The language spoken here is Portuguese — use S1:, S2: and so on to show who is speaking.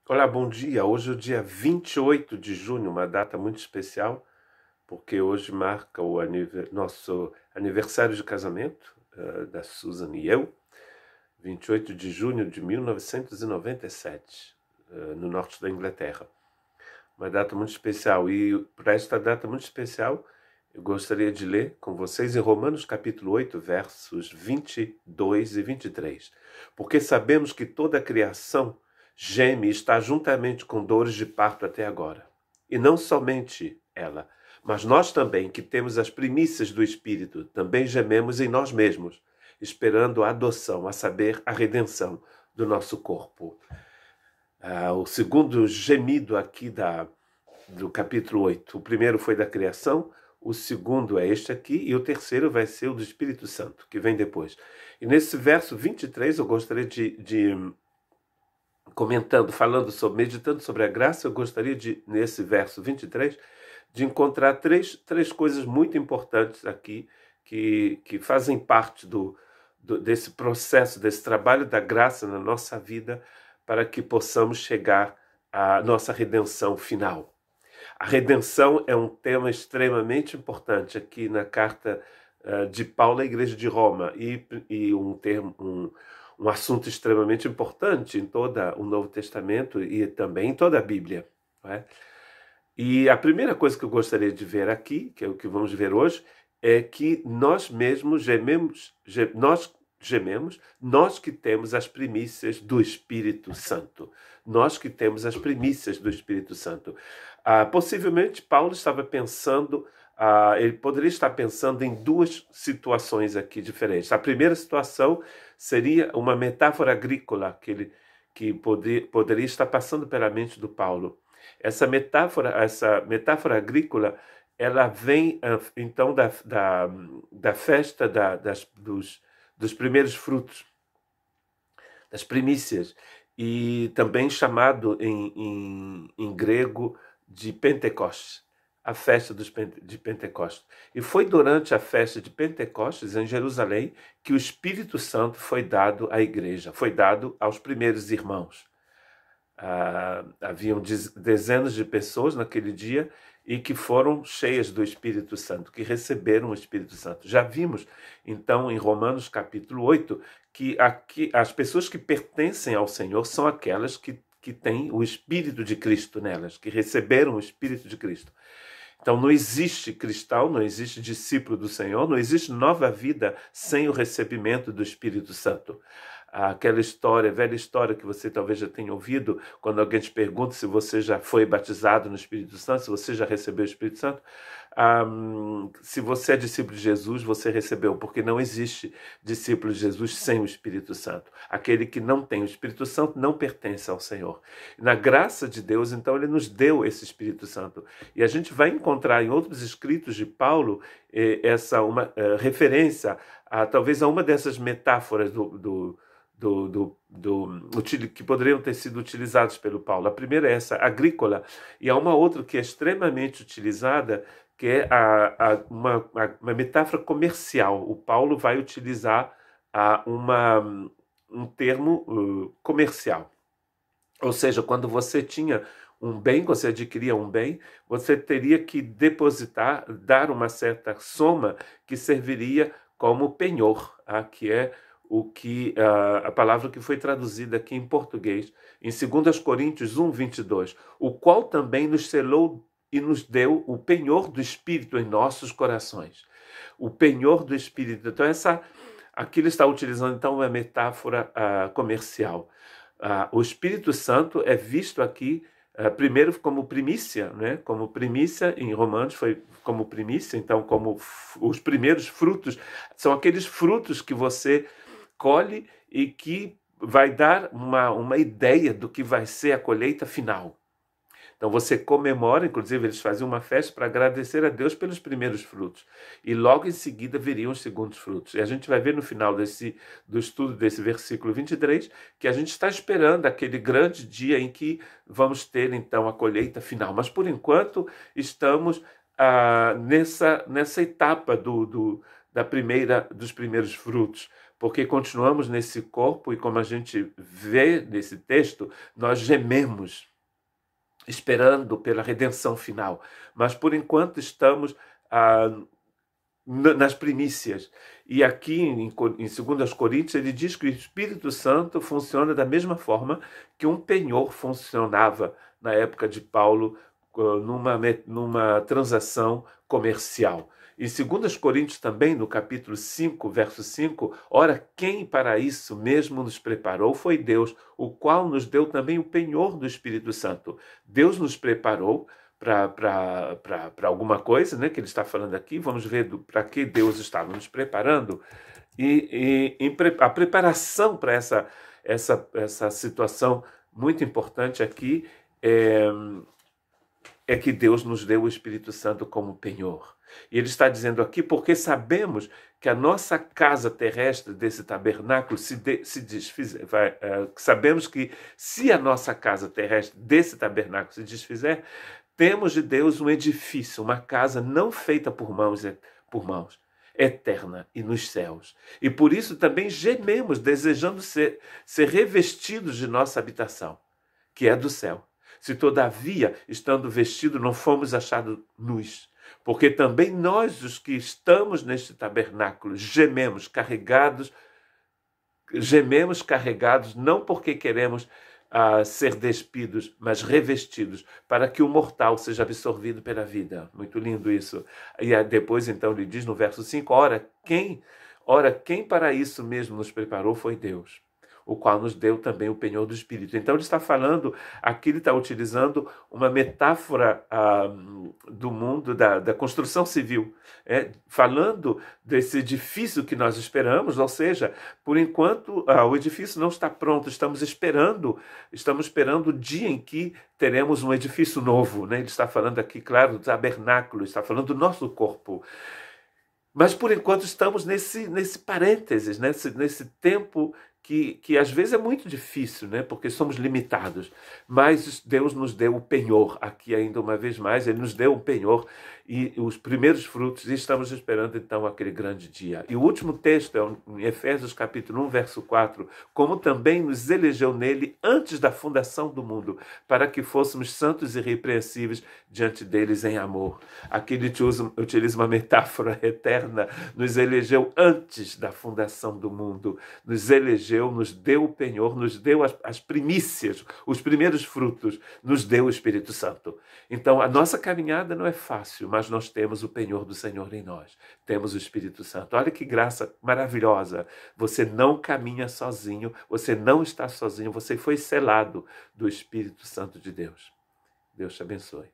S1: Olá, bom dia. Hoje é o dia 28 de junho, uma data muito especial, porque hoje marca o nosso aniversário de casamento, da Susan e eu, 28 de junho de 1997, no norte da Inglaterra. Uma data muito especial. E para esta data muito especial, eu gostaria de ler com vocês em Romanos capítulo 8, versos 22 e 23. Porque sabemos que toda a criação geme e está juntamente com dores de parto até agora. E não somente ela, mas nós também, que temos as primícias do Espírito, também gememos em nós mesmos, esperando a adoção, a saber, a redenção do nosso corpo. O segundo gemido aqui do capítulo 8. O primeiro foi da criação, o segundo é este aqui, e o terceiro vai ser o do Espírito Santo, que vem depois. E nesse verso 23, eu gostaria de meditando sobre a graça, eu gostaria de, nesse verso 23, de encontrar três coisas muito importantes aqui, que fazem parte desse processo, desse trabalho da graça na nossa vida, para que possamos chegar à nossa redenção final. A redenção é um tema extremamente importante aqui na carta de Paulo à Igreja de Roma e um assunto extremamente importante em todo o Novo Testamento e também em toda a Bíblia. Não é? E a primeira coisa que eu gostaria de ver aqui, que é o que vamos ver hoje, é que nós mesmos nós que temos as primícias do Espírito Santo. Nós que temos as primícias do Espírito Santo. Possivelmente, Paulo estava pensando, ele poderia estar pensando em duas situações aqui diferentes. A primeira situação seria uma metáfora agrícola que poderia estar passando pela mente do Paulo. Essa metáfora agrícola, ela vem então da festa dos primeiros frutos, das primícias, e também chamado em grego de Pentecostes, a festa de Pentecostes. E foi durante a festa de Pentecostes, em Jerusalém, que o Espírito Santo foi dado à igreja, foi dado aos primeiros irmãos. Haviam dezenas de pessoas naquele dia e que foram cheias do Espírito Santo, que receberam o Espírito Santo. Já vimos, então, em Romanos capítulo 8, que aqui, as pessoas que pertencem ao Senhor são aquelas que têm o Espírito de Cristo nelas, que receberam o Espírito de Cristo. Então não existe cristão, não existe discípulo do Senhor, não existe nova vida sem o recebimento do Espírito Santo. Aquela história, velha história que você talvez já tenha ouvido, quando alguém te pergunta se você já foi batizado no Espírito Santo, se você já recebeu o Espírito Santo. Se você é discípulo de Jesus, você recebeu, porque não existe discípulo de Jesus sem o Espírito Santo. Aquele que não tem o Espírito Santo não pertence ao Senhor. Na graça de Deus, então, ele nos deu esse Espírito Santo. E a gente vai encontrar em outros escritos de Paulo essa uma referência talvez a uma dessas metáforas que poderiam ter sido utilizadas pelo Paulo. A primeira é essa, agrícola, e há uma outra que é extremamente utilizada, que é uma metáfora comercial. O Paulo vai utilizar um termo comercial. Ou seja, quando você tinha um bem, você adquiria um bem, você teria que depositar, dar uma certa soma que serviria como penhor, que é a palavra que foi traduzida aqui em português, em 2 Coríntios 1, 22, o qual também nos selou e nos deu o penhor do Espírito em nossos corações. O penhor do Espírito. Então, aqui ele está utilizando então uma metáfora comercial. O Espírito Santo é visto aqui primeiro como primícia, né? Como primícia em Romanos foi como primícia, então como os primeiros frutos são aqueles frutos que você colhe e que vai dar uma ideia do que vai ser a colheita final. Então você comemora, inclusive eles faziam uma festa para agradecer a Deus pelos primeiros frutos. E logo em seguida viriam os segundos frutos. E a gente vai ver no final do estudo desse versículo 23 que a gente está esperando aquele grande dia em que vamos ter então a colheita final. Mas por enquanto estamos nessa etapa dos primeiros frutos. porque continuamos nesse corpo e, como a gente vê nesse texto, nós gememos, esperando pela redenção final. Mas, por enquanto, estamos nas primícias. E aqui em 2 Coríntios ele diz que o Espírito Santo funciona da mesma forma que um penhor funcionava na época de Paulo numa transação comercial. Em 2 Coríntios também, no capítulo 5, verso 5, ora, quem para isso mesmo nos preparou foi Deus, o qual nos deu também o penhor do Espírito Santo. Deus nos preparou para alguma coisa, né, que ele está falando aqui. Vamos ver para que Deus estava nos preparando. A preparação para essa situação muito importante aqui é que Deus nos deu o Espírito Santo como penhor. E ele está dizendo aqui, porque sabemos que a nossa casa terrestre desse tabernáculo se desfizer, sabemos que se a nossa casa terrestre desse tabernáculo se desfizer, temos de Deus um edifício, uma casa não feita por mãos, eterna e nos céus. E por isso também gememos, desejando ser revestidos de nossa habitação, que é do céu. Se todavia, estando vestidos, não fomos achados nus, porque também nós, os que estamos neste tabernáculo, gememos carregados, não porque queremos ser despidos, mas revestidos, para que o mortal seja absorvido pela vida. Muito lindo isso. E depois, então, ele diz no verso 5, ora, quem para isso mesmo nos preparou foi Deus, o qual nos deu também o penhor do Espírito. Então ele está falando, aqui ele está utilizando uma metáfora do mundo da construção civil, falando desse edifício que nós esperamos, ou seja, por enquanto o edifício não está pronto, estamos esperando o dia em que teremos um edifício novo, né? Ele está falando aqui, claro, do tabernáculo, está falando do nosso corpo. Mas, por enquanto, estamos nesse parênteses, nesse tempo que às vezes é muito difícil, né? Porque somos limitados. Mas Deus nos deu o penhor, aqui ainda uma vez mais, Ele nos deu o penhor e os primeiros frutos, e estamos esperando então aquele grande dia. E o último texto é em Efésios capítulo 1, verso 4, como também nos elegeu nele antes da fundação do mundo, para que fôssemos santos e irrepreensíveis diante deles em amor. Aqui ele utiliza uma metáfora eterna, nos elegeu antes da fundação do mundo, nos elegeu, nos deu o penhor, nos deu as primícias, os primeiros frutos, nos deu o Espírito Santo. Então a nossa caminhada não é fácil, mas nós temos o penhor do Senhor em nós. Temos o Espírito Santo. Olha que graça maravilhosa. Você não caminha sozinho, você não está sozinho, você foi selado do Espírito Santo de Deus. Deus te abençoe.